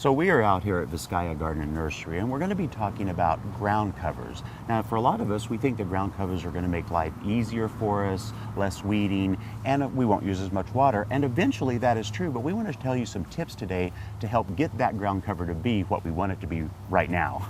So we are out here at Vizcaya Garden and Nursery, and we're going to be talking about ground covers. Now, for a lot of us, we think the ground covers are going to make life easier for us, less weeding, and we won't use as much water. And eventually that is true, but we want to tell you some tips today to help get that ground cover to be what we want it to be right now.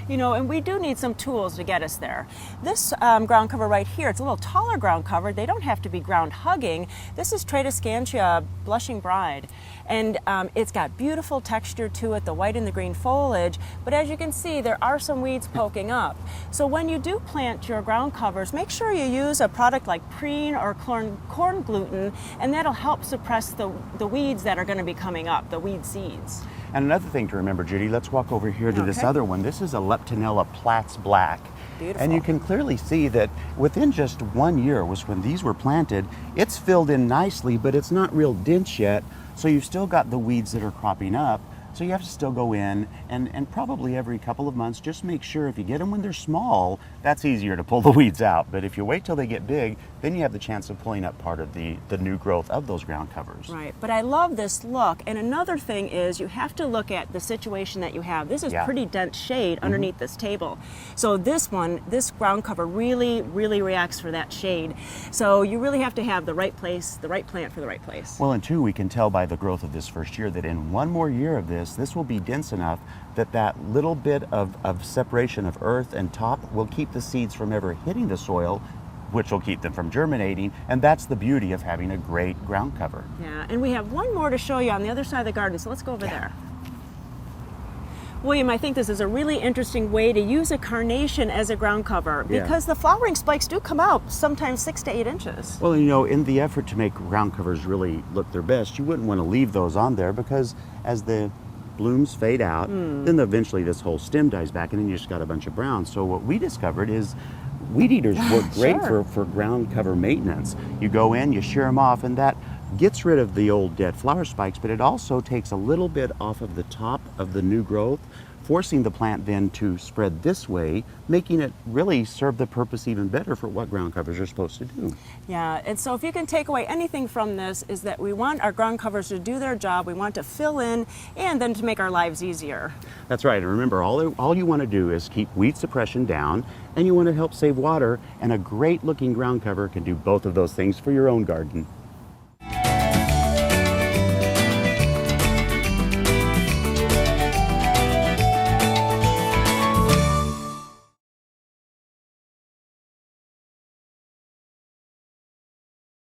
You know, and we do need some tools to get us there. This ground cover right here, it's a little taller ground cover. They don't have to be ground hugging. This is Tradescantia Blushing Bride, and it's got beautiful texture to it, the white and the green foliage, but as you can see, there are some weeds poking up. So when you do plant your ground covers, make sure you use a product like Preen or corn gluten, and that'll help suppress the weeds that are going to be coming up, the weed seeds. And another thing to remember, Judy, let's walk over here to this other one. This is a Leptonella Platts Black. Beautiful. And you can clearly see that within just 1 year was when these were planted. It's filled in nicely, but it's not real dense yet. So you've still got the weeds that are cropping up. So you have to still go in and probably every couple of months, just make sure if you get them when they're small, that's easier to pull the weeds out. But if you wait till they get big, then you have the chance of pulling up part of the new growth of those ground covers. Right, but I love this look. And another thing is you have to look at the situation that you have. This is pretty dense shade underneath this table. So this ground cover really reacts for that shade. So you really have to have the right place, the right plant for the right place. Well, and two, we can tell by the growth of this first year that in one more year of this will be dense enough that that little bit of separation of earth and top will keep the seeds from ever hitting the soil, which will keep them from germinating, and that's the beauty of having a great ground cover. Yeah, and we have one more to show you on the other side of the garden, so let's go over there. William, I think this is a really interesting way to use a carnation as a ground cover because the flowering spikes do come out sometimes 6 to 8 inches. Well, you know, in the effort to make ground covers really look their best, you wouldn't want to leave those on there because as the blooms fade out, then eventually this whole stem dies back and then you just got a bunch of brown. So what we discovered is weed eaters work great for ground cover maintenance. You go in, you shear them off, and that gets rid of the old dead flower spikes, but it also takes a little bit off of the top of the new growth, forcing the plant then to spread this way, making it really serve the purpose even better for what ground covers are supposed to do. Yeah, and so if you can take away anything from this is that we want our ground covers to do their job, we want to fill in, and then to make our lives easier. That's right, and remember, all you want to do is keep weed suppression down, and you want to help save water, and a great looking ground cover can do both of those things for your own garden.